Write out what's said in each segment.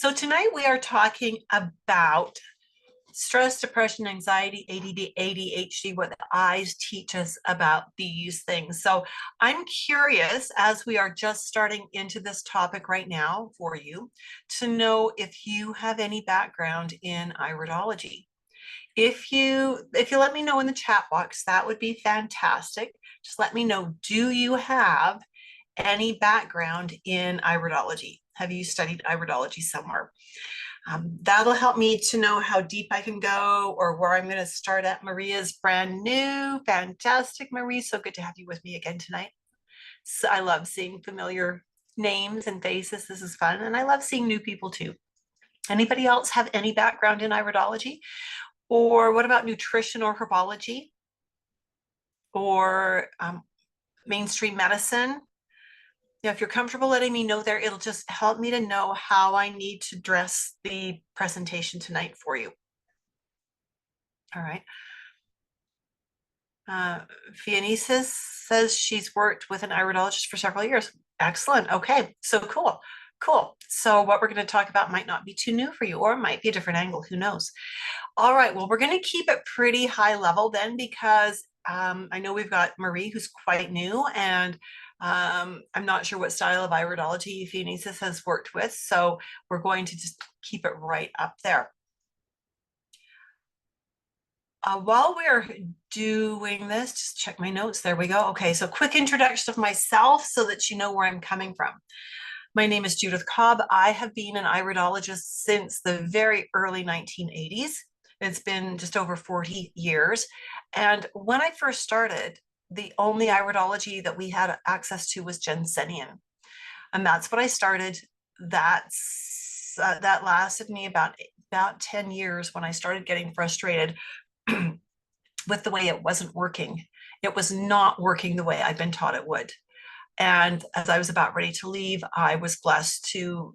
So tonight we are talking about stress, depression, anxiety, ADD, ADHD, what the eyes teach us about these things. So I'm curious, as we are just starting into this topic right now for you, to know if you have any background in iridology. If you let me know in the chat box, that would be fantastic. Just let me know, do you have any background in iridology? Have you studied iridology somewhere? That'll help me to know how deep I can go or where I'm going to start at. Maria's brand new. Fantastic, Marie. So good to have you with me again tonight. So I love seeing familiar names and faces. This is fun. And I love seeing new people too. Anybody else have any background in iridology? Or what about nutrition or herbology? Or mainstream medicine? If you're comfortable letting me know there, it'll just help me to know how I need to dress the presentation tonight for you. All right. Fionisis says she's worked with an iridologist for several years. Excellent. Okay, so cool. Cool. So what we're going to talk about might not be too new for you, or it might be a different angle. Who knows? All right. Well, we're going to keep it pretty high level then, because I know we've got Marie, who's quite new, and I'm not sure what style of iridology Fionisis has worked with. So we're going to just keep it right up there. While we're doing this, just check my notes. There we go. Okay, so quick introduction of myself so that you know where I'm coming from. My name is Judith Cobb. I have been an iridologist since the very early 1980s. It's been just over 40 years. And when I first started, the only iridology that we had access to was Jensenian. And that's what I started. That lasted me about 10 years when I started getting frustrated with the way it wasn't working. It was not working the way I'd been taught it would. And as I was about ready to leave, I was blessed to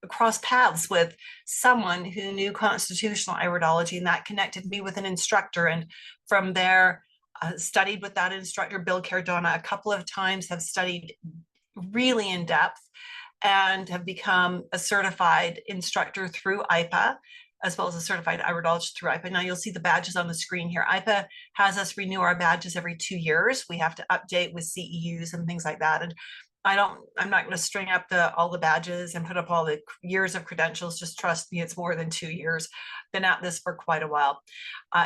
cross paths with someone who knew constitutional iridology, and that connected me with an instructor. And from there, studied with that instructor, Bill Cardona, a couple of times, have studied really in depth and have become a certified instructor through IPA, as well as a certified iridologist through IPA. Now you'll see the badges on the screen here. IPA has us renew our badges every 2 years. We have to update with CEUs and things like that. And I'm not going to string up all the badges and put up all the years of credentials. Just trust me, it's more than 2 years. Been at this for quite a while.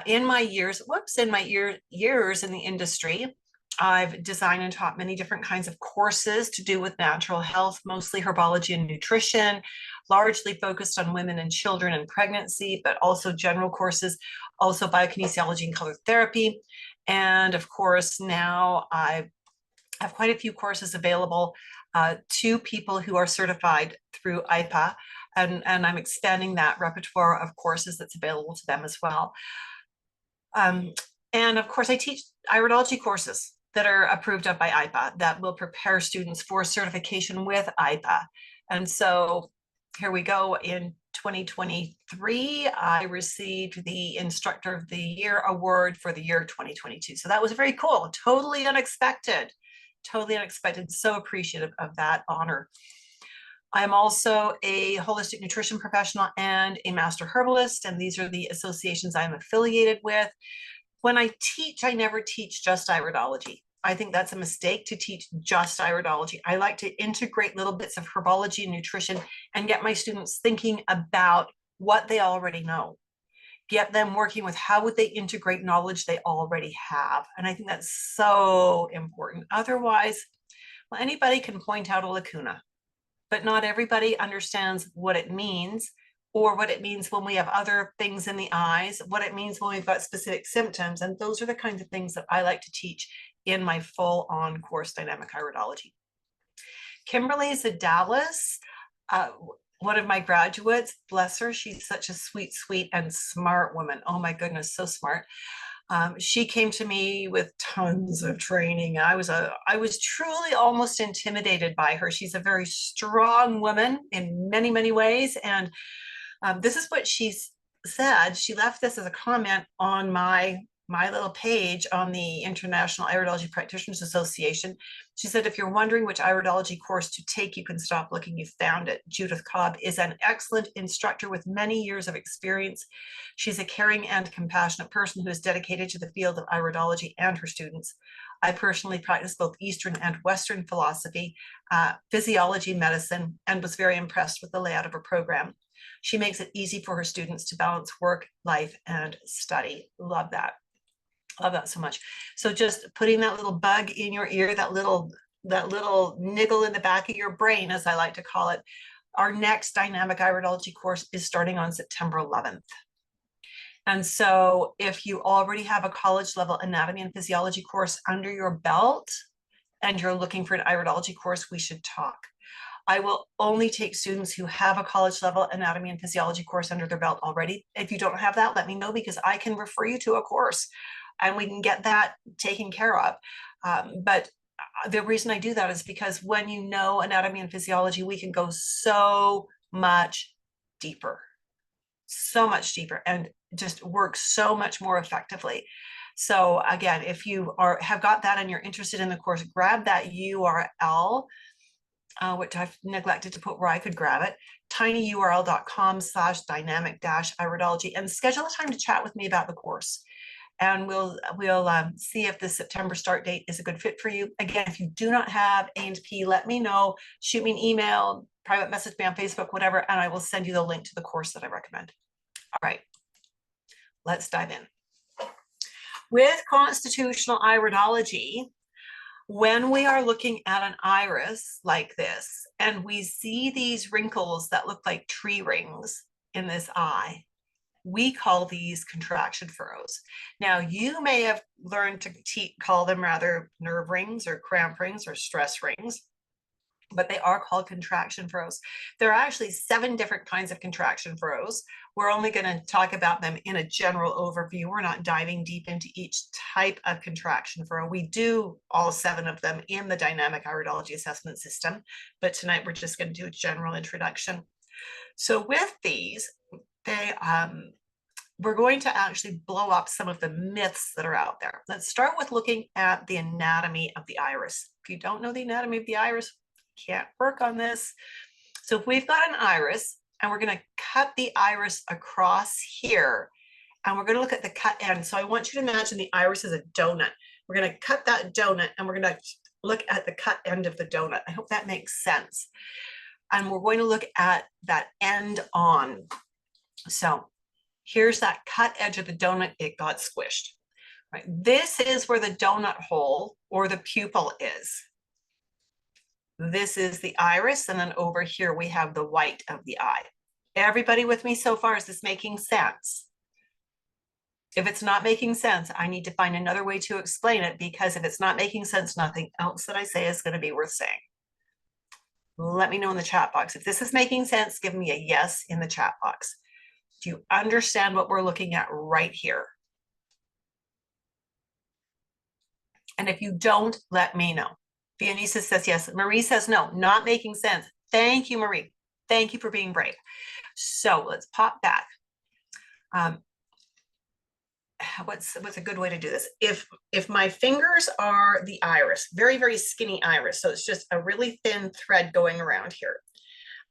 In my years in the industry, I've designed and taught many different kinds of courses to do with natural health, mostly herbology and nutrition, largely focused on women and children and pregnancy, but also general courses, also biokinesiology and color therapy. And of course, now I have quite a few courses available to people who are certified through IPA, and I'm expanding that repertoire of courses that's available to them as well. And of course, I teach iridology courses that are approved of by IPA that will prepare students for certification with IPA. And so here we go. In 2023, I received the Instructor of the Year award for the year 2022. So that was very cool, totally unexpected, so appreciative of that honor. I'm also a holistic nutrition professional and a master herbalist, and these are the associations I'm affiliated with. When I teach, I never teach just iridology. I think that's a mistake to teach just iridology. I like to integrate little bits of herbology and nutrition and get my students thinking about what they already know. Get them working with how would they integrate knowledge they already have. And I think that's so important. Otherwise, well, anybody can point out a lacuna, but not everybody understands what it means, or what it means when we have other things in the eyes, what it means when we've got specific symptoms. And those are the kinds of things that I like to teach in my full-on course, Dynamic Iridology. Kimberly Zadalis, one of my graduates, bless her, she's such a sweet, sweet and smart woman. Oh my goodness, so smart. She came to me with tons of training. I was truly almost intimidated by her. She's a very strong woman in many, many ways. And this is what she said. She left this as a comment on my my little page on the International Iridology Practitioners Association. She said, if you're wondering which iridology course to take, you can stop looking. You found it. Judith Cobb is an excellent instructor with many years of experience. She's a caring and compassionate person who is dedicated to the field of iridology and her students. I personally practice both Eastern and Western philosophy, physiology, medicine, and was very impressed with the layout of her program. She makes it easy for her students to balance work, life, and study. Love that. Love that so much. So just putting that little bug in your ear, that little niggle in the back of your brain, as I like to call it. Our next dynamic iridology course is starting on September 11th. And so if you already have a college level anatomy and physiology course under your belt and you're looking for an iridology course, we should talk. I will only take students who have a college level anatomy and physiology course under their belt already. If you don't have that, let me know, because I can refer you to a course and we can get that taken care of. But the reason I do that is because when you know anatomy and physiology, we can go so much deeper, and just work so much more effectively. So again, if you have got that and you're interested in the course, grab that URL, which I've neglected to put where I could grab it, tinyurl.com/dynamic-iridology, and schedule a time to chat with me about the course. And we'll see if the September start date is a good fit for you. Again, if you do not have A&P, let me know. Shoot me an email, private message me on Facebook, whatever, and I will send you the link to the course that I recommend. All right, let's dive in. With constitutional iridology, when we are looking at an iris like this, and we see these wrinkles that look like tree rings in this eye, we call these contraction furrows. Now, you may have learned to call them rather nerve rings or cramp rings or stress rings, but they are called contraction furrows. There are actually 7 different kinds of contraction furrows. We're only going to talk about them in a general overview. We're not diving deep into each type of contraction furrow. We do all 7 of them in the dynamic iridology assessment system, but tonight we're just going to do a general introduction. So with these, we're going to actually blow up some of the myths that are out there. Let's start with looking at the anatomy of the iris. If you don't know the anatomy of the iris, can't work on this. So if we've got an iris and we're going to cut the iris across here, and we're going to look at the cut end. So I want you to imagine the iris is a donut. We're going to cut that donut and we're going to look at the cut end of the donut. I hope that makes sense. And we're going to look at that end on. So here's that cut edge of the donut. It got squished. Right. This is where the donut hole or the pupil is. This is the iris, and then over here we have the white of the eye. Everybody with me so far? Is this making sense? If it's not making sense, I need to find another way to explain it, because if it's not making sense, nothing else that I say is going to be worth saying. Let me know in the chat box. If this is making sense, give me a yes in the chat box. Do you understand what we're looking at right here? And if you don't, let me know. Vianisa says yes. Marie says no, not making sense. Thank you, Marie. Thank you for being brave. So let's pop back. What's a good way to do this? If my fingers are the iris, very, very skinny iris, so it's just a really thin thread going around here,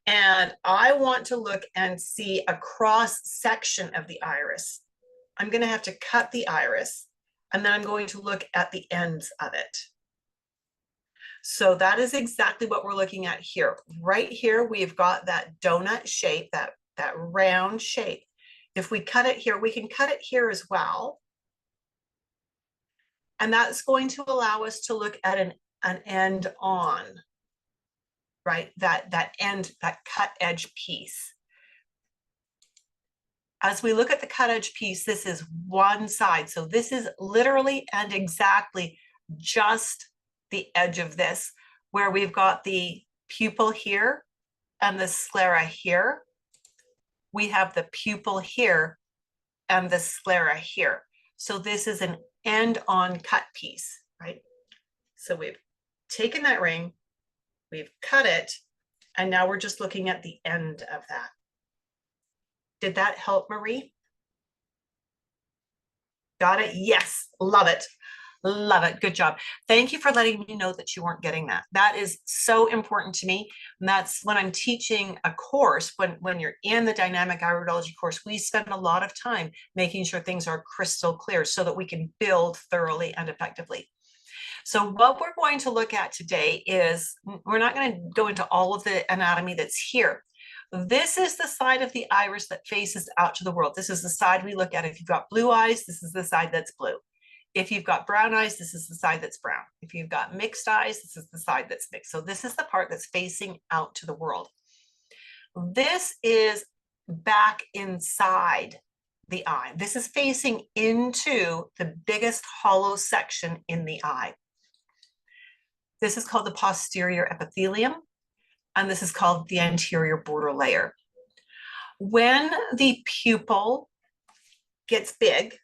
and I want to look and see a cross section of the iris, I'm going to have to cut the iris, and then I'm going to look at the ends of it. So that is exactly what we're looking at here. Right here, we've got that donut shape, that round shape. If we cut it here, we can cut it here as well. And that's going to allow us to look at an end on, right? That end, that cut edge piece. As we look at the cut edge piece, this is one side. So this is literally and exactly just the edge of this, where we've got the pupil here and the sclera here. We have the pupil here and the sclera here. So this is an end-on cut piece, right? So we've taken that ring, we've cut it, and now we're just looking at the end of that. Did that help, Marie? Got it? Yes. Love it. Love it. Good job. Thank you for letting me know that you weren't getting that. That is so important to me. And that's when I'm teaching a course, when you're in the dynamic iridology course, we spend a lot of time making sure things are crystal clear so that we can build thoroughly and effectively. So what we're going to look at today is, we're not going to go into all of the anatomy that's here. This is the side of the iris that faces out to the world. This is the side we look at. If you've got blue eyes, this is the side that's blue. If you've got brown eyes, this is the side that's brown. If you've got mixed eyes, this is the side that's mixed. So this is the part that's facing out to the world. This is back inside the eye. This is facing into the biggest hollow section in the eye. This is called the posterior epithelium, and this is called the anterior border layer. When the pupil gets big,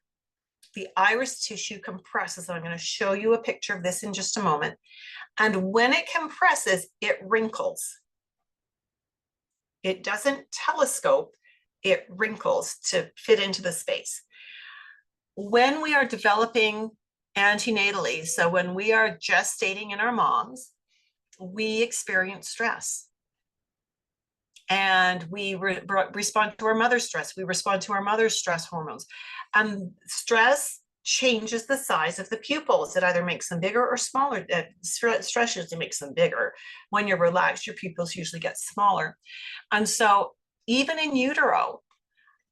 the iris tissue compresses. I'm going to show you a picture of this in just a moment. And when it compresses, it wrinkles. It doesn't telescope, it wrinkles to fit into the space. When we are developing antenatally, so when we are gestating in our moms, we experience stress. And we respond to our mother's stress. We respond to our mother's stress hormones. And stress changes the size of the pupils. It either makes them bigger or smaller. Stress usually makes them bigger. When you're relaxed, your pupils usually get smaller. And so even in utero,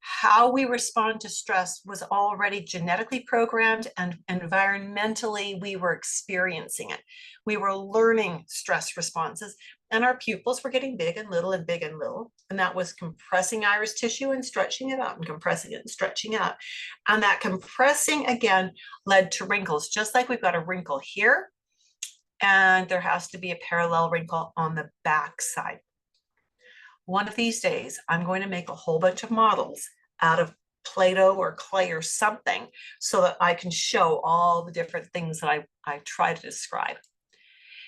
how we respond to stress was already genetically programmed, and environmentally we were experiencing it. We were learning stress responses, and our pupils were getting big and little and big and little. And that was compressing iris tissue and stretching it out and compressing it and stretching it out. And that compressing again led to wrinkles, just like we've got a wrinkle here, and there has to be a parallel wrinkle on the back side. One of these days, I'm going to make a whole bunch of models out of Play-Doh or clay or something so that I can show all the different things that I try to describe.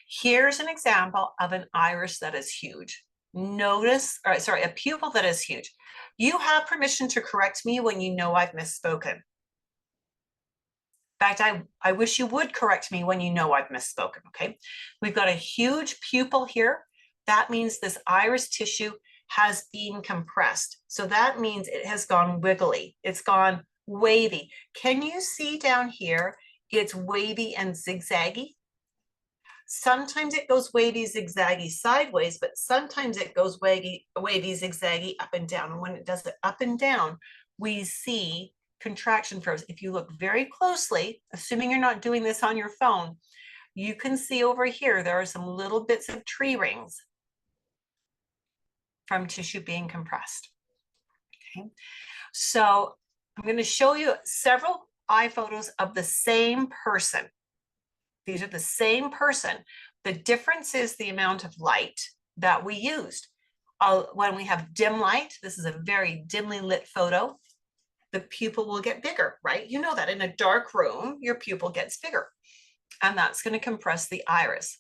Here's an example of an iris that is huge. A pupil that is huge. You have permission to correct me when you know I've misspoken. In fact, I wish you would correct me when you know I've misspoken, okay? We've got a huge pupil here. That means this iris tissue has been compressed. So that means it has gone wiggly. It's gone wavy. Can you see down here? It's wavy and zigzaggy. Sometimes it goes wavy, zigzaggy sideways, but sometimes it goes wavy, zigzaggy up and down. And when it does it up and down, we see contraction furrows. If you look very closely, assuming you're not doing this on your phone, you can see over here, there are some little bits of tree rings from tissue being compressed. Okay, so I'm going to show you several eye photos of the same person. These are the same person. The difference is the amount of light that we used. When we have dim light, this is a very dimly lit photo, the pupil will get bigger, right? You know that in a dark room, your pupil gets bigger, and that's going to compress the iris.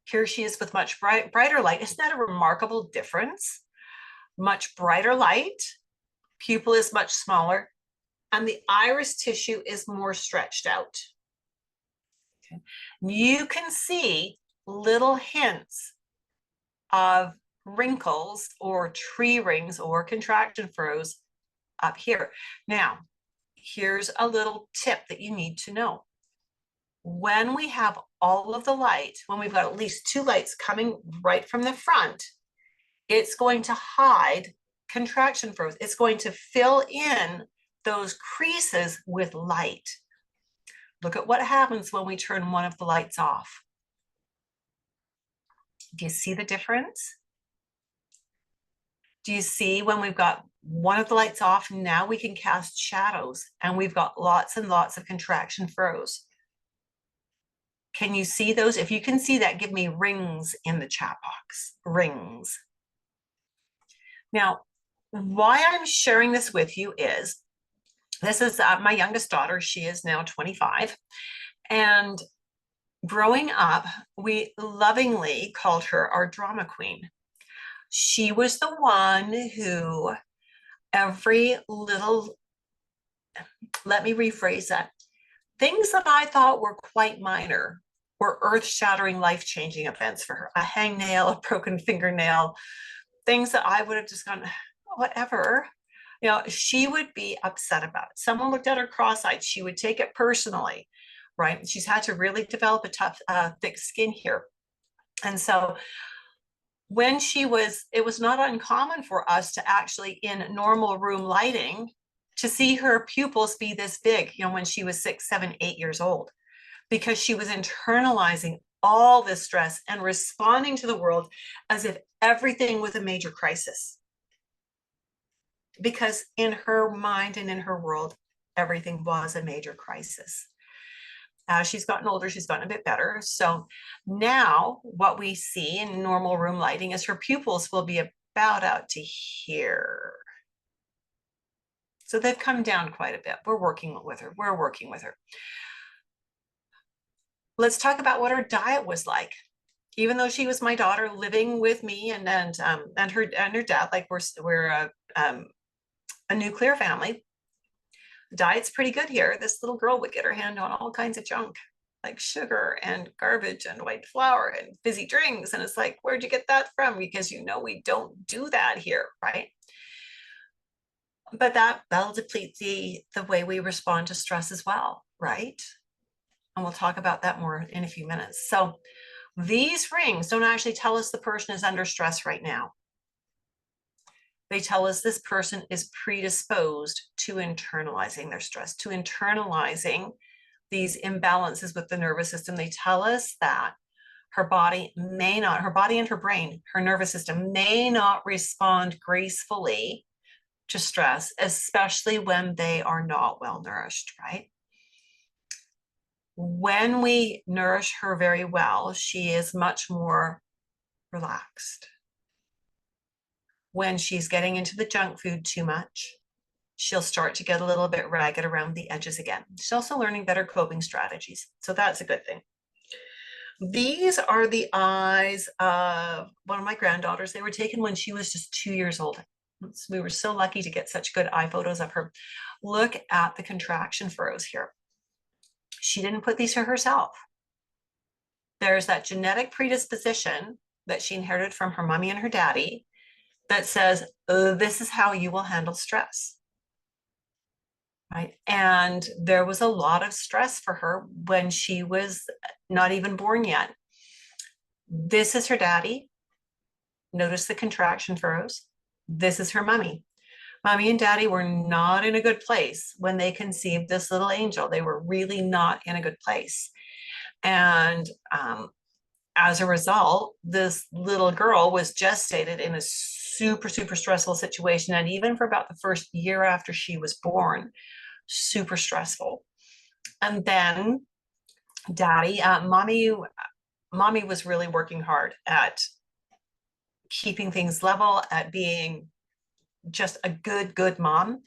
Here she is with much brighter light. Isn't that a remarkable difference? Much brighter light, pupil is much smaller, and the iris tissue is more stretched out. Okay. You can see little hints of wrinkles or tree rings or contraction furrows up here. Now, here's a little tip that you need to know. When we have all of the light, when we've got at least two lights coming right from the front, it's going to hide contraction furrows. It's going to fill in those creases with light. Look at what happens when we turn one of the lights off. Do you see the difference? Do you see when we've got one of the lights off, now we can cast shadows and we've got lots and lots of contraction furrows. Can you see those? If you can see that, give me rings in the chat box, rings. Now, why I'm sharing this with you is, this is my youngest daughter. She is now 25. And growing up, we lovingly called her our drama queen. She was the one who every little let me rephrase that. Things that I thought were quite minor were earth-shattering, life-changing events for her. A hangnail, a broken fingernail, things that I would have just gone, whatever. You know, she would be upset about it. Someone looked at her cross-eyed, she would take it personally, right? She's had to really develop a tough, thick skin here. And so when it was not uncommon for us to actually, in normal room lighting, to see her pupils be this big, you know, when she was 6, 7, 8 years old, because she was internalizing all this stress and responding to the world as if everything was a major crisis. Because in her mind and in her world, everything was a major crisis. As she's gotten older, she's gotten a bit better. So now what we see in normal room lighting is her pupils will be about out to here. So they've come down quite a bit. We're working with her. We're working with her. Let's talk about what her diet was like. Even though she was my daughter living with me and her dad, like we're a nuclear family. Diet's pretty good here. This little girl would get her hand on all kinds of junk, like sugar and garbage and white flour and fizzy drinks. And it's like, where'd you get that from? Because you know we don't do that here, right? But that'll deplete the way we respond to stress as well, right? And we'll talk about that more in a few minutes. So these rings don't actually tell us the person is under stress right now. They tell us this person is predisposed to internalizing their stress, to internalizing these imbalances with the nervous system. They tell us that her body and her brain, her nervous system may not respond gracefully to stress, especially when they are not well nourished, right? When we nourish her very well, she is much more relaxed. When she's getting into the junk food too much, she'll start to get a little bit ragged around the edges again. She's also learning better coping strategies. So that's a good thing. These are the eyes of one of my granddaughters. They were taken when she was just 2 years old. We were so lucky to get such good eye photos of her. Look at the contraction furrows here. She didn't put these to herself. There's that genetic predisposition that she inherited from her mommy and her daddy that says, this is how you will handle stress, right? And there was a lot of stress for her when she was not even born yet. This is her daddy. Notice the contraction furrows. This is her mommy. Mommy and daddy were not in a good place when they conceived this little angel. They were really not in a good place. And as a result, this little girl was gestated in a super, super stressful situation. And even for about the first year after she was born, super stressful. And then daddy, mommy was really working hard at keeping things level, at being just a good mom.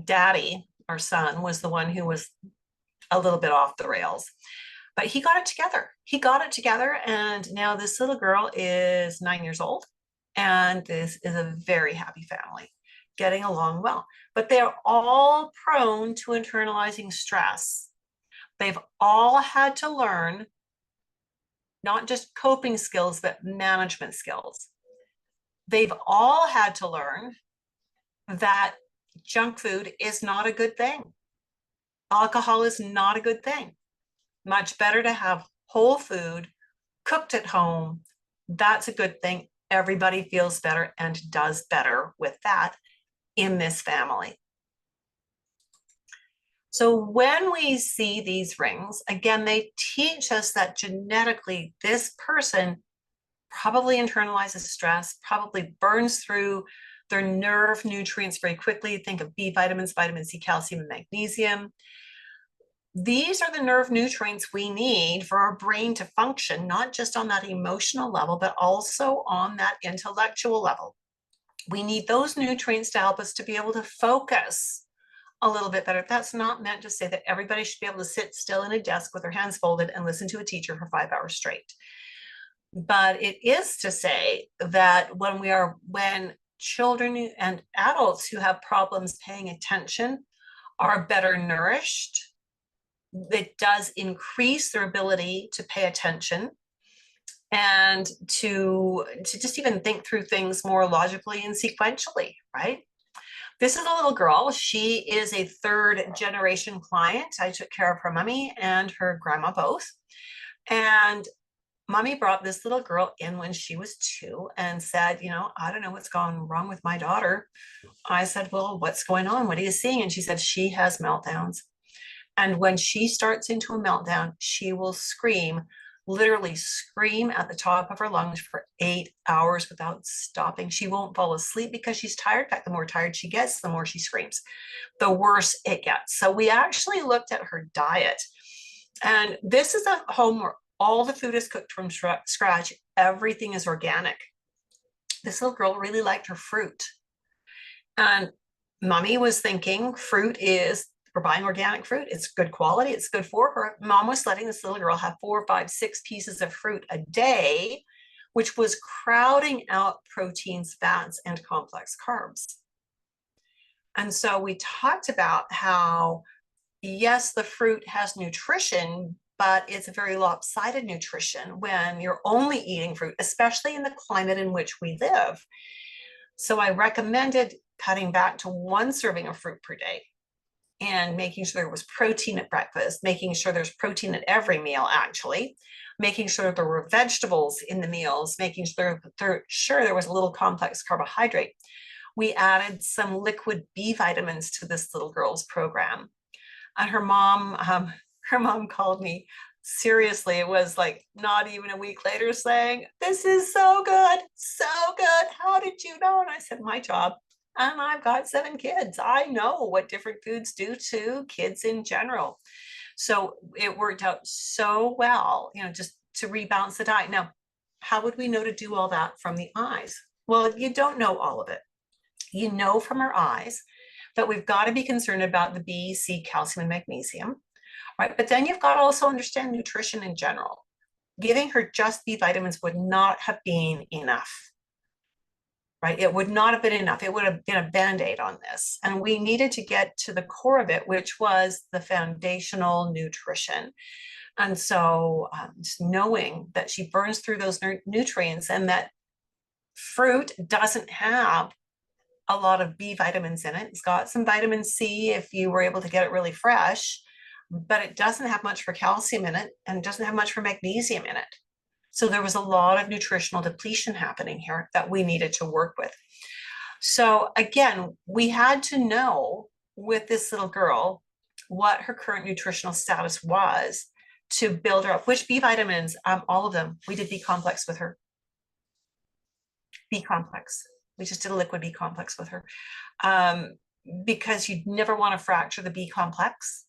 Daddy, our son, was the one who was a little bit off the rails. But he got it together. He got it together. And now this little girl is 9 years old. And this is a very happy family, getting along well. But they're all prone to internalizing stress. They've all had to learn not just coping skills, but management skills. They've all had to learn that junk food is not a good thing. Alcohol is not a good thing. Much better to have whole food cooked at home. That's a good thing. Everybody feels better and does better with that in this family. So when we see these rings, again, they teach us that genetically this person probably internalizes stress, probably burns through their nerve nutrients very quickly. Think of B vitamins, vitamin C, calcium, and magnesium. These are the nerve nutrients we need for our brain to function, not just on that emotional level, but also on that intellectual level. We need those nutrients to help us to be able to focus a little bit better. That's not meant to say that everybody should be able to sit still in a desk with their hands folded and listen to a teacher for 5 hours straight. But it is to say that when children and adults who have problems paying attention are better nourished. It does increase their ability to pay attention and to just even think through things more logically and sequentially, right? This is a little girl. She is a third generation client. I took care of her mommy and her grandma both. And mommy brought this little girl in when she was 2 and said, I don't know what's gone wrong with my daughter. I said, well, what's going on? What are you seeing? And she said, she has meltdowns. And when she starts into a meltdown, she will scream, literally scream at the top of her lungs for 8 hours without stopping. She won't fall asleep because she's tired. In fact, the more tired she gets, the more she screams, the worse it gets. So we actually looked at her diet. And this is a home where all the food is cooked from scratch. Everything is organic. This little girl really liked her fruit. And mommy was thinking we're buying organic fruit. It's good quality. It's good for her. Mom was letting this little girl have 4, 5, 6 pieces of fruit a day, which was crowding out proteins, fats, and complex carbs. And so we talked about how, yes, the fruit has nutrition, but it's a very lopsided nutrition when you're only eating fruit, especially in the climate in which we live. So I recommended cutting back to 1 serving of fruit per day and making sure there was protein at breakfast, making sure there's protein at every meal, actually, making sure there were vegetables in the meals, making sure there was a little complex carbohydrate. We added some liquid B vitamins to this little girl's program. And her mom called me. Seriously, it was like not even a week later saying, this is so good, so good. How did you know? And I said, my job. And I've got 7 kids. I know what different foods do to kids in general. So it worked out so well, just to rebalance the diet. Now, how would we know to do all that from the eyes? Well, you don't know all of it. You know from her eyes that we've got to be concerned about the B, C, calcium, and magnesium, right? But then you've got to also understand nutrition in general. Giving her just B vitamins would not have been enough. Right? It would not have been enough. It would have been a Band-Aid on this. And we needed to get to the core of it, which was the foundational nutrition. And so just knowing that she burns through those nutrients and that fruit doesn't have a lot of B vitamins in it. It's got some vitamin C if you were able to get it really fresh, but it doesn't have much for calcium in it and it doesn't have much for magnesium in it. So there was a lot of nutritional depletion happening here that we needed to work with. So again, we had to know with this little girl what her current nutritional status was to build her up. Which B vitamins? All of them. We did B complex with her. B complex. We just did a liquid B complex with her. Because you never want to fracture the B complex.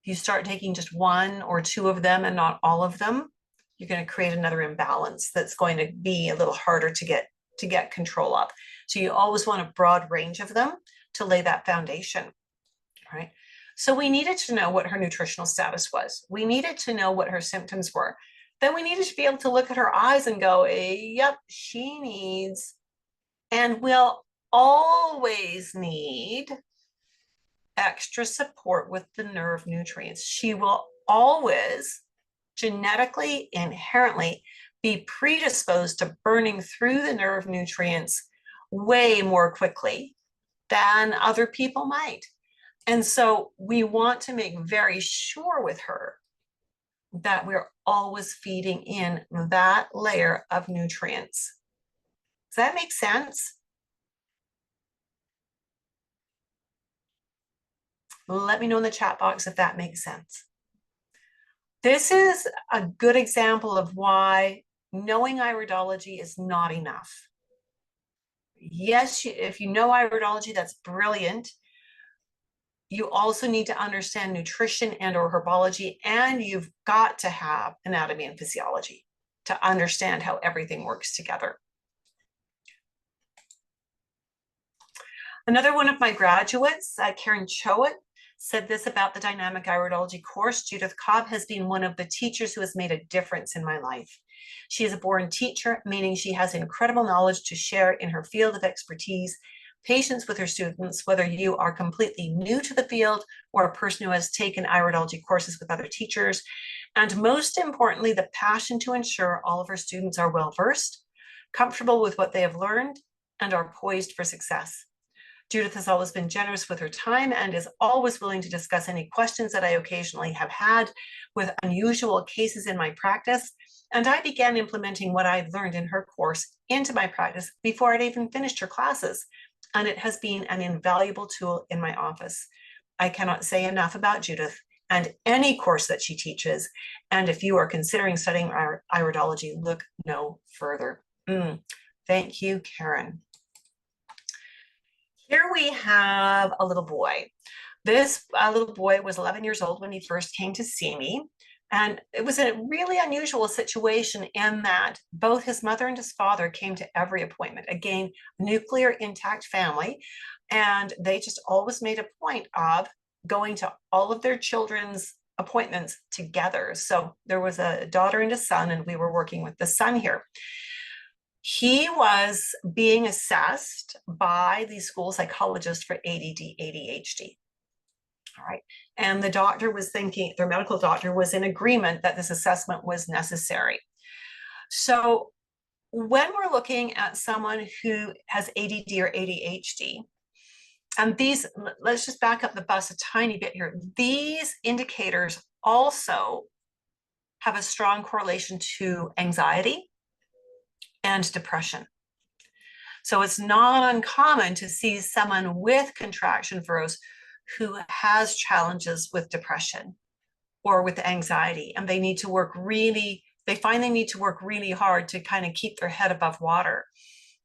If you start taking just 1 or 2 of them and not all of them, you're going to create another imbalance that's going to be a little harder to get control of. So you always want a broad range of them to lay that foundation, right? So we needed to know what her nutritional status was. We needed to know what her symptoms were. Then we needed to be able to look at her eyes and go, yep, she needs and will always need extra support with the nerve nutrients. She will always genetically, inherently be predisposed to burning through the nerve nutrients way more quickly than other people might. And so we want to make very sure with her that we're always feeding in that layer of nutrients. Does that make sense? Let me know in the chat box if that makes sense. This is a good example of why knowing iridology is not enough. Yes, if you know iridology, that's brilliant. You also need to understand nutrition and or herbology, and you've got to have anatomy and physiology to understand how everything works together. Another one of my graduates, Karen Choate, said this about the dynamic iridology course. Judith Cobb has been one of the teachers who has made a difference in my life. She is a born teacher, meaning she has incredible knowledge to share in her field of expertise. patience with her students, whether you are completely new to the field or a person who has taken iridology courses with other teachers. And most importantly, the passion to ensure all of her students are well-versed, comfortable with what they have learned, and are poised for success. Judith has always been generous with her time and is always willing to discuss any questions that I occasionally have had with unusual cases in my practice. And I began implementing what I'd learned in her course into my practice before I'd even finished her classes. And it has been an invaluable tool in my office. I cannot say enough about Judith and any course that she teaches. And if you are considering studying iridology, look no further. Thank you, Karen. Here we have a little boy. This little boy was 11 years old when he first came to see me. And it was a really unusual situation in that both his mother and his father came to every appointment. Again, nuclear intact family. And they just always made a point of going to all of their children's appointments together. So there was a daughter and a son, and we were working with the son here. He was being assessed by the school psychologist for ADD, ADHD. All right. And the doctor was thinking, their medical doctor was in agreement that this assessment was necessary. So when we're looking at someone who has ADD or ADHD, and these, let's just back up the bus a tiny bit here. These indicators also have a strong correlation to anxiety and depression. So it's not uncommon to see someone with contraction furrows who has challenges with depression or with anxiety, and they need to work really, they find they need to work really hard to kind of keep their head above water.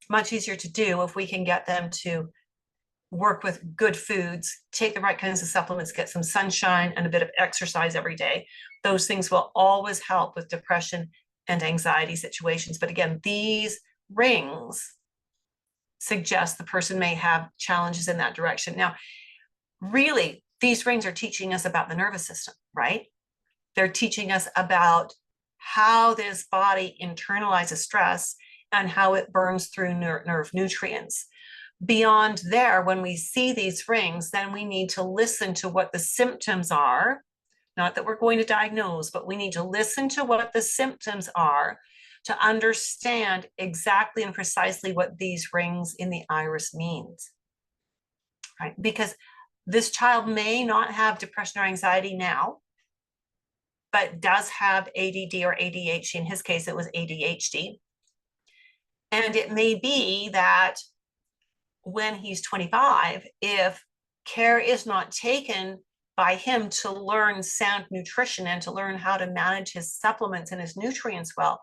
Much easier to do if we can get them to work with good foods, take the right kinds of supplements, get some sunshine and a bit of exercise every day. Those things will always help with depression and anxiety situations. But again, these rings suggest the person may have challenges in that direction. Now, really, these rings are teaching us about the nervous system, right? They're teaching us about how this body internalizes stress and how it burns through nerve nutrients. Beyond there, when we see these rings, then we need to listen to what the symptoms are. Not that we're going to diagnose, but we need to listen to what the symptoms are to understand exactly and precisely what these rings in the iris means, right? Because this child may not have depression or anxiety now, but does have ADD or ADHD. In his case, it was ADHD. And it may be that when he's 25, if care is not taken by him to learn sound nutrition and to learn how to manage his supplements and his nutrients well,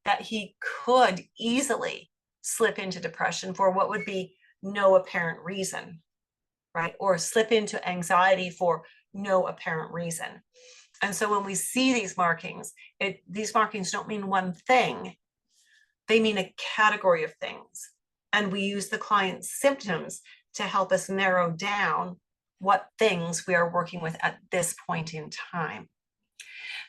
that he could easily slip into depression for what would be no apparent reason, right? Or slip into anxiety for no apparent reason. And so when we see these markings don't mean one thing. They mean a category of things. And we use the client's symptoms to help us narrow down what things we are working with at this point in time.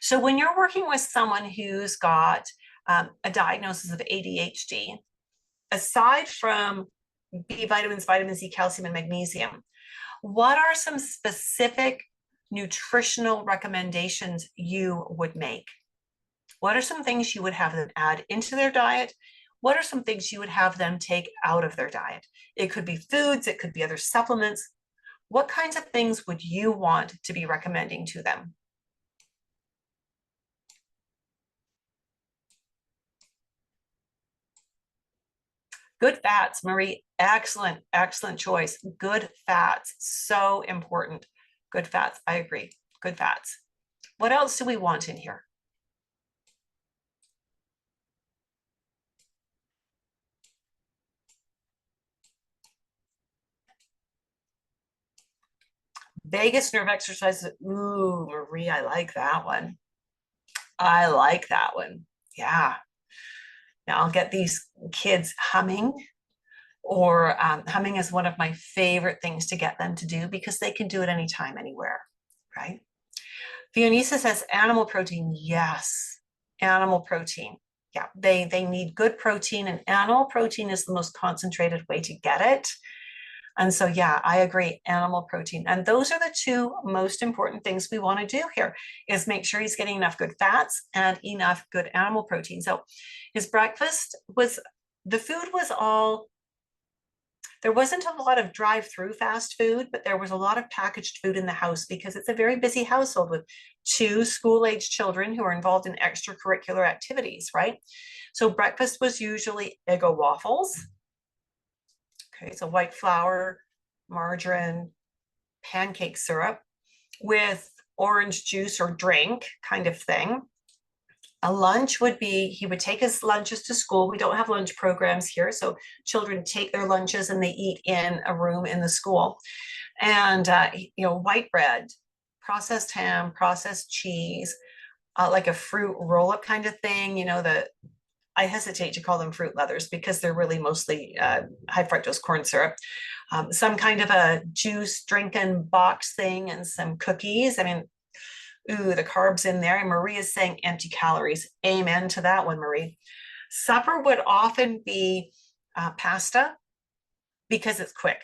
So when you're working with someone who's got a diagnosis of ADHD, aside from B vitamins, vitamin C, calcium, and magnesium, what are some specific nutritional recommendations you would make? What are some things you would have them add into their diet? What are some things you would have them take out of their diet? It could be foods, it could be other supplements. What kinds of things would you want to be recommending to them? Good fats, Marie, excellent, excellent choice. Good fats, so important. Good fats, I agree, good fats. What else do we want in here? Vagus nerve exercises. Ooh, Marie, I like that one. I like that one. Yeah. Now I'll get these kids humming, or humming is one of my favorite things to get them to do because they can do it anytime, anywhere, right? Fionisa says animal protein. Yes, animal protein. Yeah, they need good protein, and animal protein is the most concentrated way to get it. And so, yeah, I agree, animal protein. And those are the two most important things we want to do here is make sure he's getting enough good fats and enough good animal protein. So his breakfast was, the food was all, there wasn't a lot of drive-through fast food, but there was a lot of packaged food in the house because it's a very busy household with two school-age children who are involved in extracurricular activities, right? So breakfast was usually Eggo waffles. Okay, so white flour, margarine, pancake syrup with orange juice or drink kind of thing. A lunch would be, he would take his lunches to school. We don't have lunch programs here, so children take their lunches and they eat in a room in the school. And, white bread, processed ham, processed cheese, like a fruit roll-up kind of thing, I hesitate to call them fruit leathers because they're really mostly high fructose corn syrup. Some kind of a juice drinking box thing and some cookies. I mean, ooh, the carbs in there. And Marie is saying empty calories. Amen to that one, Marie. Supper would often be pasta because it's quick,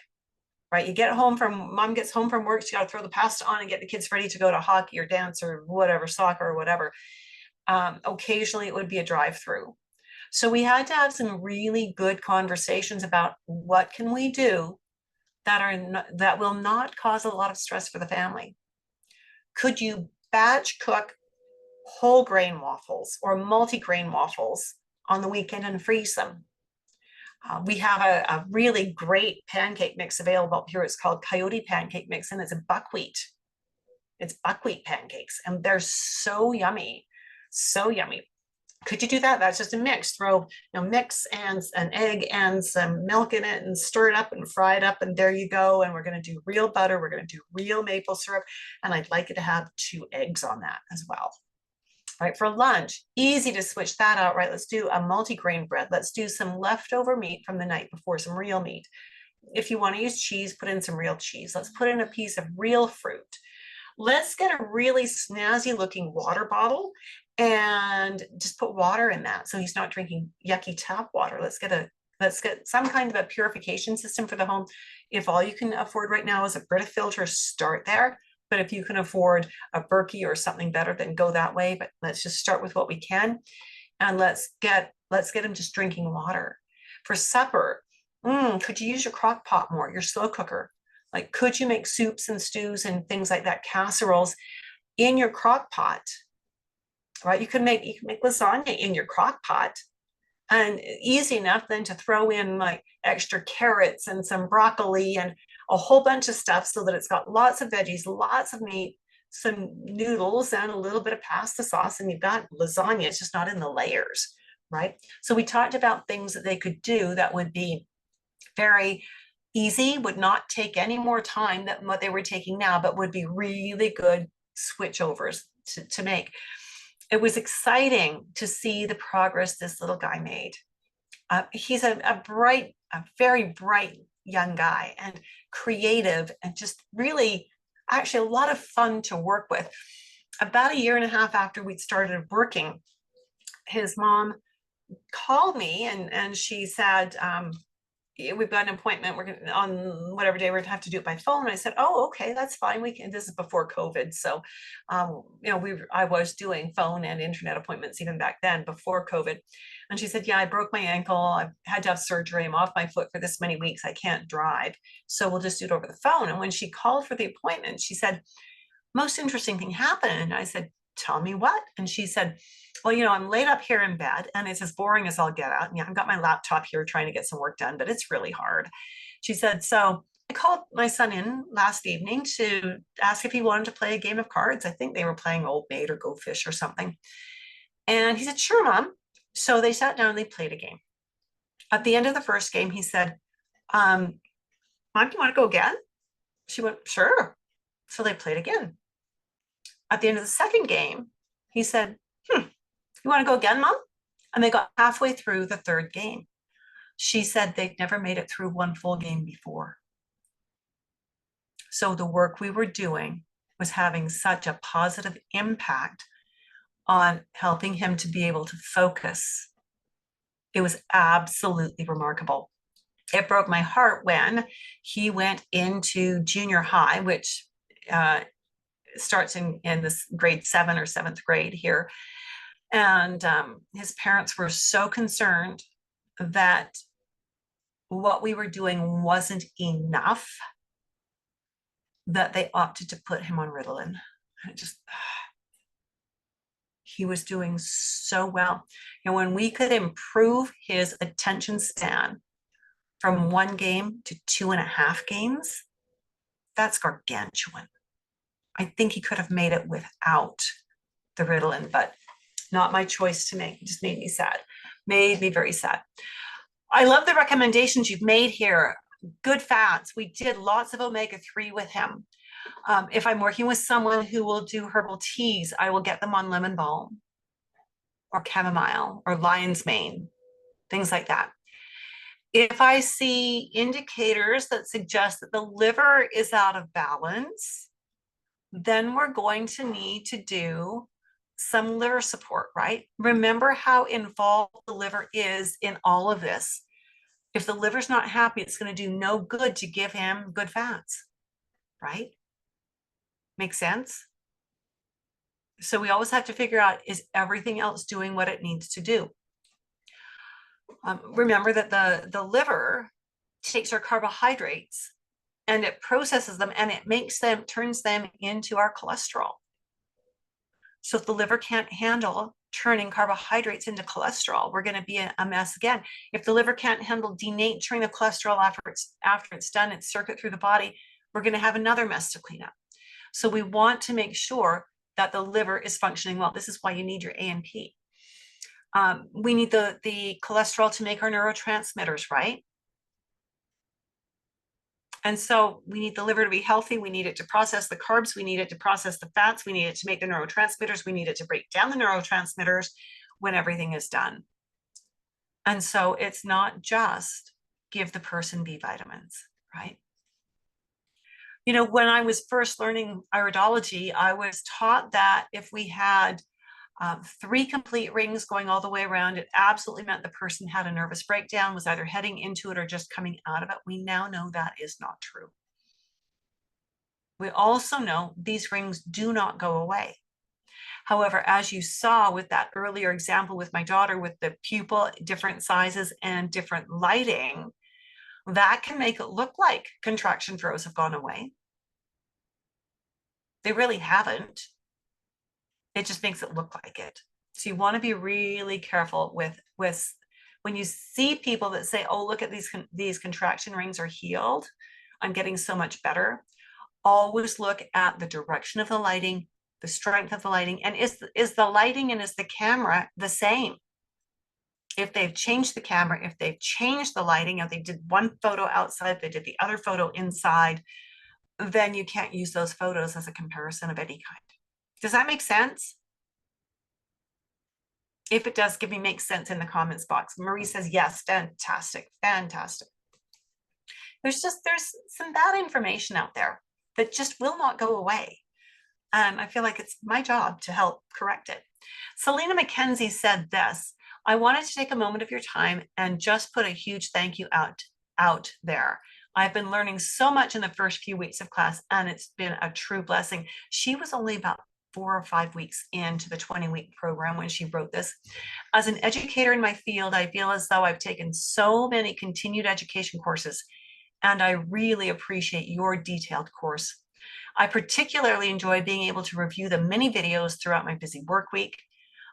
right? Mom gets home from work, she got to throw the pasta on and get the kids ready to go to hockey or dance or whatever, soccer or whatever. Occasionally it would be a drive-through. So we had to have some really good conversations about what can we do that will not cause a lot of stress for the family. Could you batch cook whole grain waffles or multi-grain waffles on the weekend and freeze them? We have a really great pancake mix available here. It's called Coyote Pancake Mix, and it's buckwheat pancakes, and they're so yummy, so yummy. Could you do that? That's just a mix. Throw, mix and an egg and some milk in it and stir it up and fry it up. And there you go. And we're going to do real butter. We're going to do real maple syrup. And I'd like it to have 2 eggs on that as well. All right, for lunch, easy to switch that out, right? Let's do a multi-grain bread. Let's do some leftover meat from the night before, some real meat. If you want to use cheese, put in some real cheese. Let's put in a piece of real fruit. Let's get a really snazzy looking water bottle and just put water in that so he's not drinking yucky tap water. Let's get some kind of a purification system for the home. If all you can afford right now is a Brita filter, start there. But if you can afford a Berkey or something better, then go that way. But let's just start with what we can, and let's get him just drinking water. For supper, could you use your crock pot more, your slow cooker? Like, could you make soups and stews and things like that, casseroles in your crock pot? Right? You can make lasagna in your crock pot, and easy enough then to throw in like extra carrots and some broccoli and a whole bunch of stuff so that it's got lots of veggies, lots of meat, some noodles, and a little bit of pasta sauce, and you've got lasagna. It's just not in the layers, right? So we talked about things that they could do that would be very easy, would not take any more time than what they were taking now, but would be really good switchovers to make. It was exciting to see the progress this little guy made. He's a very bright young guy and creative and just really actually a lot of fun to work with. About 1.5 years after we'd started working, his mom called me and she said, we've got an appointment. We're gonna, on whatever day we're gonna have to do it by phone. And I said, oh, okay, that's fine. We can. This is before COVID, so I was doing phone and internet appointments even back then before COVID. And she said, yeah, I broke my ankle. I've had to have surgery. I'm off my foot for this many weeks. I can't drive, so we'll just do it over the phone. And when she called for the appointment, she said, most interesting thing happened. And I said, tell me what? And she said, well, I'm laid up here in bed and it's as boring as I'll get out. And I've got my laptop here trying to get some work done, but it's really hard. She said, so I called my son in last evening to ask if he wanted to play a game of cards. I think they were playing Old Maid or Go Fish or something. And he said, sure, Mom. So they sat down and they played a game. At the end of the first game, he said, Mom, do you want to go again? She went, sure. So they played again. At the end of the second game, he said, you want to go again, Mom? And they got halfway through the third game. She said they'd never made it through one full game before. So the work we were doing was having such a positive impact on helping him to be able to focus. It was absolutely remarkable. It broke my heart when he went into junior high, which starts in this grade 7 or 7th grade here. And his parents were so concerned that what we were doing wasn't enough that they opted to put him on Ritalin. He was doing so well. And when we could improve his attention span from 1 game to 2.5 games, that's gargantuan. I think he could have made it without the Ritalin, but not my choice to make. It just made me sad. Made me very sad. I love the recommendations you've made here. Good fats. We did lots of omega-3 with him. If I'm working with someone who will do herbal teas, I will get them on lemon balm or chamomile or lion's mane, things like that. If I see indicators that suggest that the liver is out of balance, then we're going to need to do some liver support, right? Remember how involved the liver is in all of this. If the liver's not happy, it's going to do no good to give him good fats, right? Make sense? So we always have to figure out, is everything else doing what it needs to do? Remember that the liver takes our carbohydrates and it processes them and it turns them into our cholesterol. So if the liver can't handle turning carbohydrates into cholesterol, we're going to be a mess again. If the liver can't handle denaturing the cholesterol after it's done its circuit through the body, we're going to have another mess to clean up. So we want to make sure that the liver is functioning well. This is why you need your A&P. We need the cholesterol to make our neurotransmitters, right? And so we need the liver to be healthy. We need it to process the carbs. We need it to process the fats. We need it to make the neurotransmitters. We need it to break down the neurotransmitters when everything is done. And so it's not just give the person B vitamins, right? You know, when I was first learning iridology, I was taught that if we had 3 complete rings going all the way around, it absolutely meant the person had a nervous breakdown, was either heading into it or just coming out of it. We now know that is not true. We also know these rings do not go away. However, as you saw with that earlier example with my daughter, with the pupil, different sizes and different lighting, that can make it look like contraction furrows have gone away. They really haven't. It just makes it look like it. So you want to be really careful with when you see people that say, oh, look at these contraction rings are healed, I'm getting so much better. Always look at the direction of the lighting, the strength of the lighting, and is the lighting and is the camera the same? If they've changed the camera, if they've changed the lighting, if they did one photo outside, they did the other photo inside, then you can't use those photos as a comparison of any kind. Does that make sense? If it does, give me make sense in the comments box. Marie says, yes, fantastic, fantastic. There's some bad information out there that just will not go away. And I feel like it's my job to help correct it. Selena McKenzie said this: I wanted to take a moment of your time and just put a huge thank you out there. I've been learning so much in the first few weeks of class, and it's been a true blessing. She was only about 4 or 5 weeks into the 20-week program when she wrote this. As an educator in my field, I feel as though I've taken so many continued education courses, and I really appreciate your detailed course. I particularly enjoy being able to review the many videos throughout my busy work week.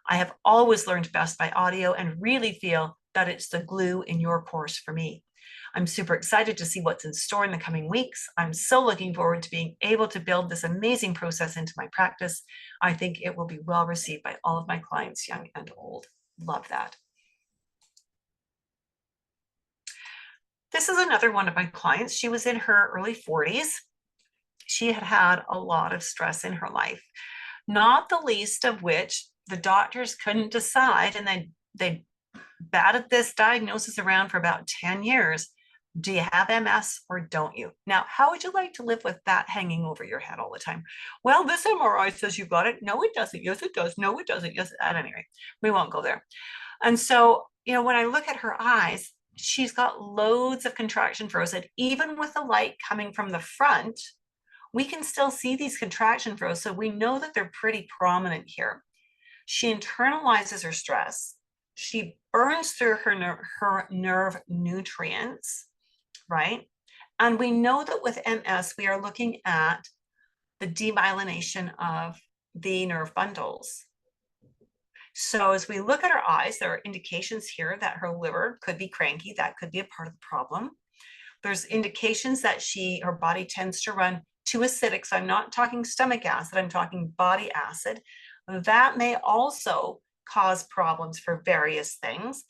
I have always learned best by audio and really feel that it's the glue in your course for me. I'm super excited to see what's in store in the coming weeks. I'm so looking forward to being able to build this amazing process into my practice. I think it will be well received by all of my clients, young and old. Love that. This is another one of my clients. She was in her early 40s. She had had a lot of stress in her life, not the least of which the doctors couldn't decide, and they batted this diagnosis around for about 10 years. Do you have MS or don't you? Now, how would you like to live with that hanging over your head all the time? Well, this MRI says you've got it. No, it doesn't. Yes, it does. No, it doesn't. Yes, at any rate, we won't go there. And so, you know, when I look at her eyes, she's got loads of contraction furrows, and even with the light coming from the front, we can still see these contraction furrows. So we know that they're pretty prominent here. She internalizes her stress. She burns through her nerve nutrients, right? And we know that with MS, we are looking at the demyelination of the nerve bundles. So as we look at her eyes, there are indications here that her liver could be cranky. That could be a part of the problem. There's indications that her body tends to run too acidic. So I'm not talking stomach acid, I'm talking body acid. That may also cause problems for various things.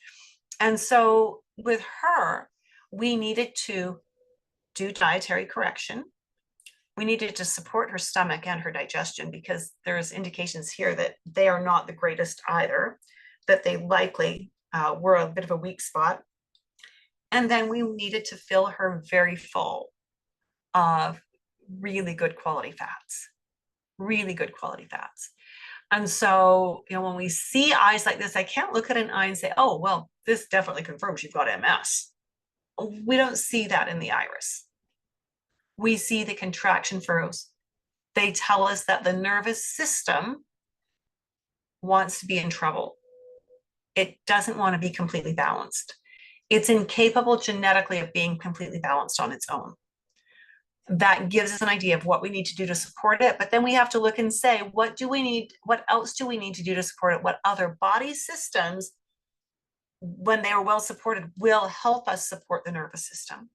And so with her, we needed to do dietary correction. We needed to support her stomach and her digestion, because there's indications here that they are not the greatest either, that they likely were a bit of a weak spot. And then we needed to fill her very full of really good quality fats, really good quality fats. And so, when we see eyes like this, I can't look at an eye and say, oh, well, this definitely confirms you've got MS. We don't see that in the iris. We see the contraction furrows. They tell us that the nervous system wants to be in trouble. It doesn't want to be completely balanced. It's incapable genetically of being completely balanced on its own. That gives us an idea of what we need to do to support it. But then we have to look and say, what else do we need to do to support it? What other body systems, when they are well supported, will help us support the nervous system?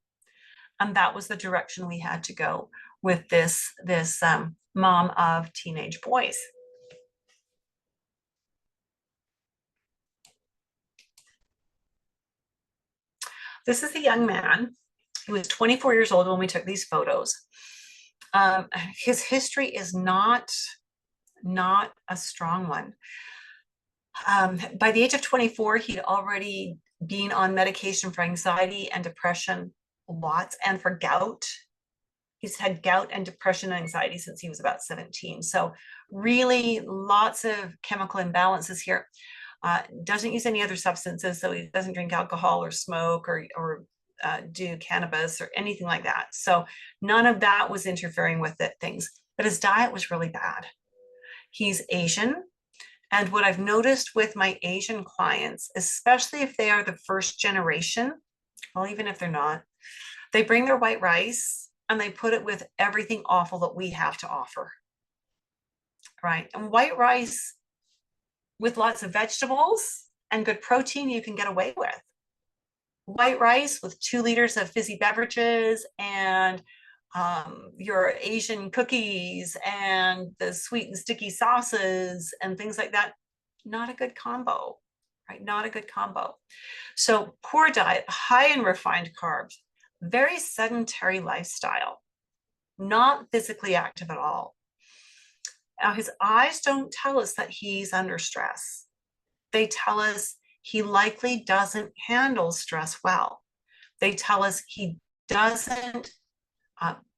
And that was the direction we had to go with this mom of teenage boys. This is a young man. He was 24 years old when we took these photos. His history is not a strong one. By the age of 24, he'd already been on medication for anxiety and depression lots, and for gout. He's had gout and depression and anxiety since he was about 17. So really lots of chemical imbalances here. Doesn't use any other substances, so he doesn't drink alcohol or smoke or do cannabis or anything like that. So none of that was interfering with things, but his diet was really bad. He's Asian. And what I've noticed with my Asian clients, especially if they are the first generation, well, even if they're not, they bring their white rice and they put it with everything awful that we have to offer, right? And white rice with lots of vegetables and good protein, you can get away with. White rice with 2 liters of fizzy beverages and your Asian cookies and the sweet and sticky sauces and things like that, not a good combo, right? Not a good combo. So poor diet, high in refined carbs, very sedentary lifestyle, not physically active at all. Now, his eyes don't tell us that he's under stress. They tell us he likely doesn't handle stress well. They tell us he doesn't,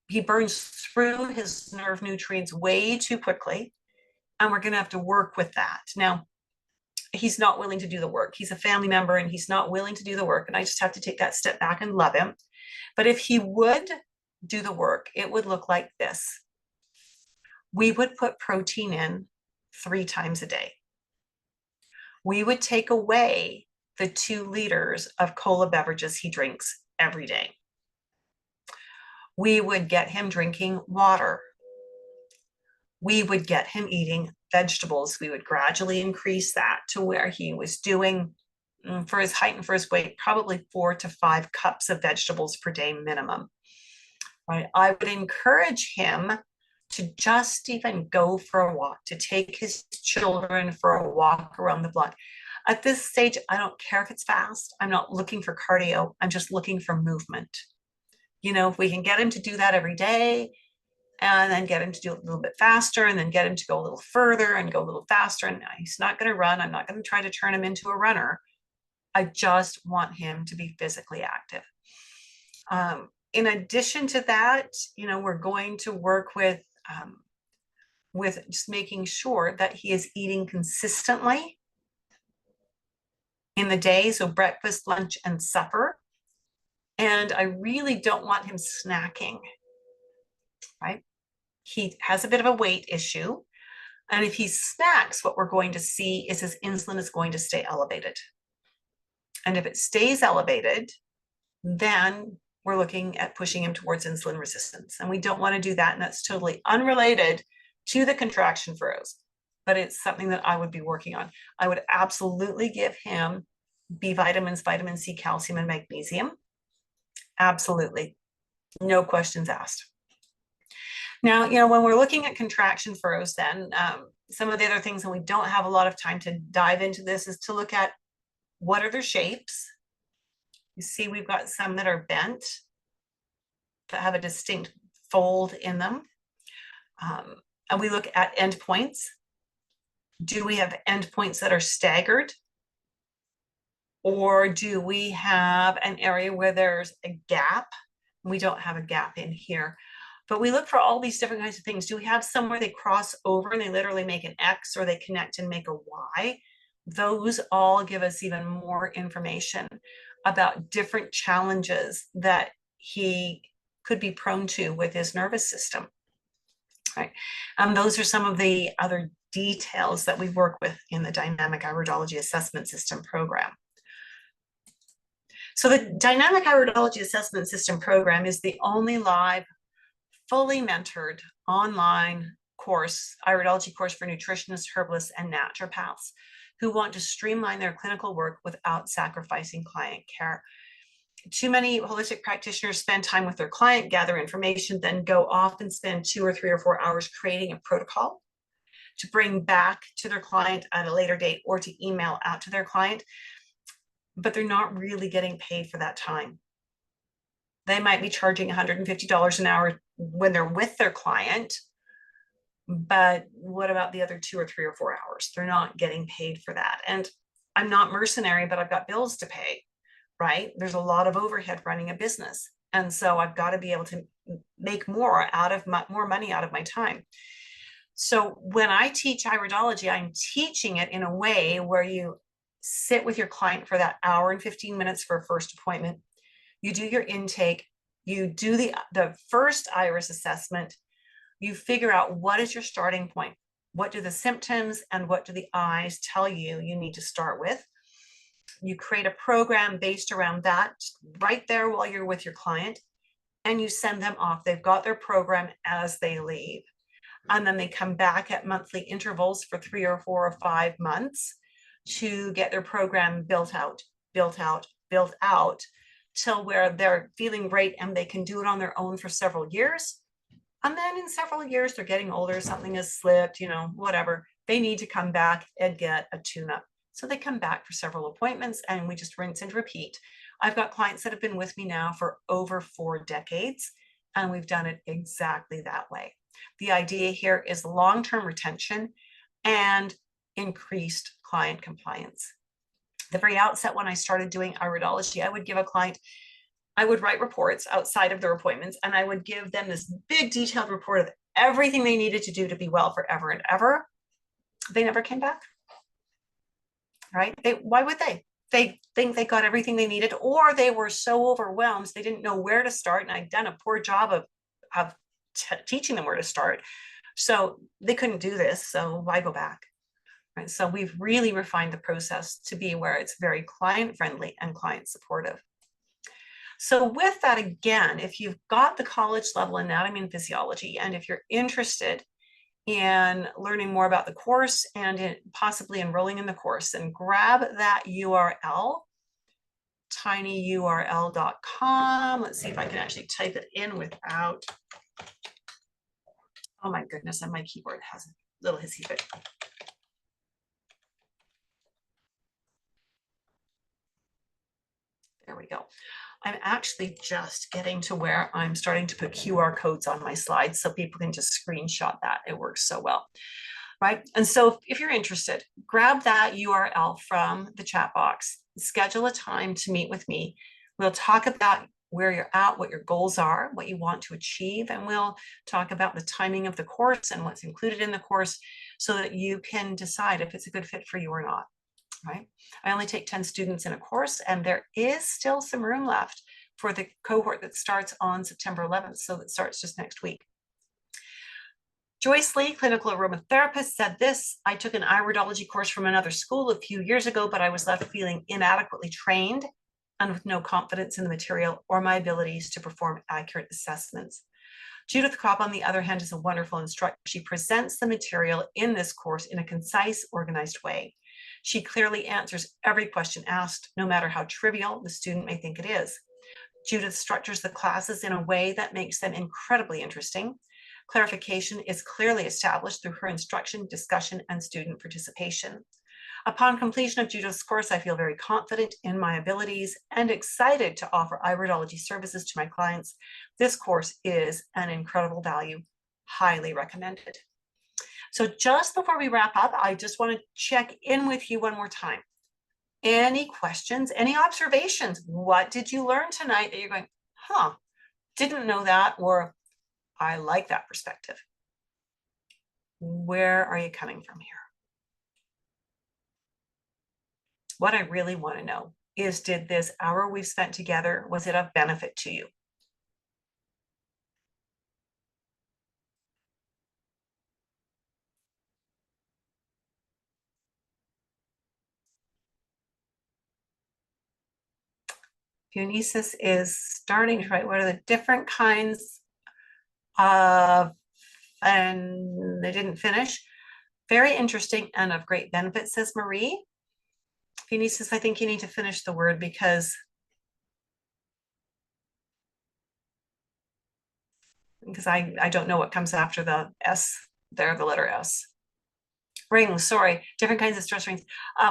he burns through his nerve nutrients way too quickly, and we're going to have to work with that. Now, he's not willing to do the work. He's a family member and he's not willing to do the work, and I just have to take that step back and love him. But if he would do the work, it would look like this. We would put protein in 3 times a day. We would take away the 2 liters of cola beverages he drinks every day. We would get him drinking water. We would get him eating vegetables. We would gradually increase that to where he was doing, for his height and for his weight, probably 4 to 5 cups of vegetables per day minimum. Right? I would encourage him to just even go for a walk, to take his children for a walk around the block. At this stage, I don't care if it's fast. I'm not looking for cardio. I'm just looking for movement. If we can get him to do that every day, and then get him to do it a little bit faster, and then get him to go a little further and go a little faster. And he's not going to run. I'm not going to try to turn him into a runner. I just want him to be physically active. In addition to that, we're going to work with just making sure that he is eating consistently in the day. So breakfast, lunch, and supper. And I really don't want him snacking, right? He has a bit of a weight issue. And if he snacks, what we're going to see is his insulin is going to stay elevated. And if it stays elevated, then we're looking at pushing him towards insulin resistance. And we don't want to do that. And that's totally unrelated to the contraction furrows, but it's something that I would be working on. I would absolutely give him B vitamins, vitamin C, calcium, and magnesium. Absolutely. No questions asked. Now, when we're looking at contraction furrows, then some of the other things, and we don't have a lot of time to dive into this, is to look at what are their shapes. You see, we've got some that are bent, that have a distinct fold in them. And we look at endpoints. Do we have endpoints that are staggered? Or do we have an area where there's a gap? We don't have a gap in here. But we look for all these different kinds of things. Do we have somewhere they cross over and they literally make an X, or they connect and make a Y? Those all give us even more information about different challenges that he could be prone to with his nervous system. Right. Those are some of the other details that we work with in the Dynamic Iridology Assessment System program. So the Dynamic Iridology Assessment System program is the only live, fully mentored online course, iridology course for nutritionists, herbalists, and naturopaths who want to streamline their clinical work without sacrificing client care. Too many holistic practitioners spend time with their client, gather information, then go off and spend 2 or 3 or 4 hours creating a protocol to bring back to their client at a later date, or to email out to their client, but they're not really getting paid for that time. They might be charging $150 an hour when they're with their client, but what about the other 2 or 3 or 4 hours? They're not getting paid for that. And I'm not mercenary, but I've got bills to pay, right? There's a lot of overhead running a business. And so I've got to be able to make more money out of my time. So when I teach iridology, I'm teaching it in a way where you sit with your client for that hour and 15 minutes for a first appointment. You do your intake, you do the first iris assessment, you figure out what is your starting point, what do the symptoms and what do the eyes tell you need to start with. You create a program based around that right there while you're with your client, and you send them off. They've got their program as they leave. And then they come back at monthly intervals for 3 or 4 or 5 months to get their program built out till where they're feeling great and they can do it on their own for several years. And then in several years, they're getting older, something has slipped, whatever. They need to come back and get a tune-up. So they come back for several appointments and we just rinse and repeat. I've got clients that have been with me now for over 4 decades, and we've done it exactly that way. The idea here is long-term retention and increased client compliance. The very outset, when I started doing iridology, I would give a client, I would write reports outside of their appointments, and I would give them this big detailed report of everything they needed to do to be well forever and ever. They never came back, right? Why would they? They think they got everything they needed, or they were so overwhelmed they didn't know where to start, and I'd done a poor job of teaching them where to start. So they couldn't do this, so why go back? Right? So we've really refined the process to be where it's very client friendly and client supportive. So with that, again, if you've got the college level anatomy and physiology, and if you're interested in learning more about the course and possibly enrolling in the course, then grab that URL, tinyurl.com. Let's see if I can actually type it in without, oh my goodness, and my keyboard has a little hissy fit. There we go. I'm actually just getting to where I'm starting to put QR codes on my slides so people can just screenshot that. It works so well, right? And so if you're interested, grab that URL from the chat box, schedule a time to meet with me. We'll talk about where you're at, what your goals are, what you want to achieve, and we'll talk about the timing of the course and what's included in the course so that you can decide if it's a good fit for you or not. Right? I only take 10 students in a course, and there is still some room left for the cohort that starts on September 11th. So that starts just next week. Joyce Lee, clinical aromatherapist, said this: I took an iridology course from another school a few years ago, but I was left feeling inadequately trained and with no confidence in the material or my abilities to perform accurate assessments. Judith Kopp, on the other hand, is a wonderful instructor. She presents the material in this course in a concise, organized way. She clearly answers every question asked, no matter how trivial the student may think it is. Judith structures the classes in a way that makes them incredibly interesting. Clarification is clearly established through her instruction, discussion, and student participation. Upon completion of Judith's course, I feel very confident in my abilities and excited to offer iridology services to my clients. This course is an incredible value, highly recommended. So just before we wrap up, I just want to check in with you one more time. Any questions, any observations? What did you learn tonight that you're going, didn't know that, or I like that perspective? Where are you coming from here? What I really want to know is, did this hour we've spent together, was it of benefit to you? Dionysus is starting to write, what are the different kinds of, and they didn't finish. Very interesting and of great benefit, says Marie. Dionysus, I think you need to finish the word because I don't know what comes after the S there, the letter S. Rings, sorry, different kinds of stress rings.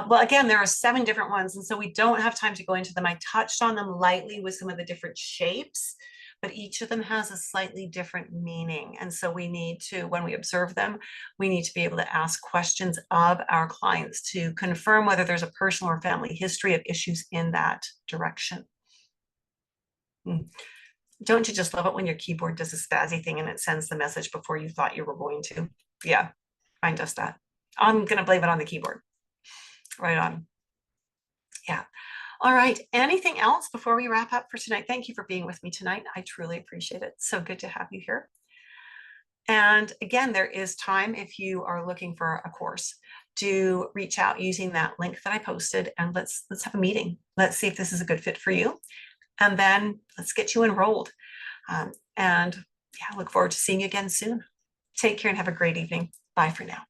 Well, again, there are 7 different ones, and so we don't have time to go into them. I touched on them lightly with some of the different shapes, but each of them has a slightly different meaning. And so we need to, when we observe them, we need to be able to ask questions of our clients to confirm whether there's a personal or family history of issues in that direction. Don't you just love it when your keyboard does a spazzy thing and it sends the message before you thought you were going to? Yeah, mine does that. I'm going to blame it on the keyboard. Right on. Yeah. All right. Anything else before we wrap up for tonight? Thank you for being with me tonight. I truly appreciate it. So good to have you here. And again, there is time if you are looking for a course to reach out using that link that I posted, and let's have a meeting. Let's see if this is a good fit for you. And then let's get you enrolled. And yeah, look forward to seeing you again soon. Take care and have a great evening. Bye for now.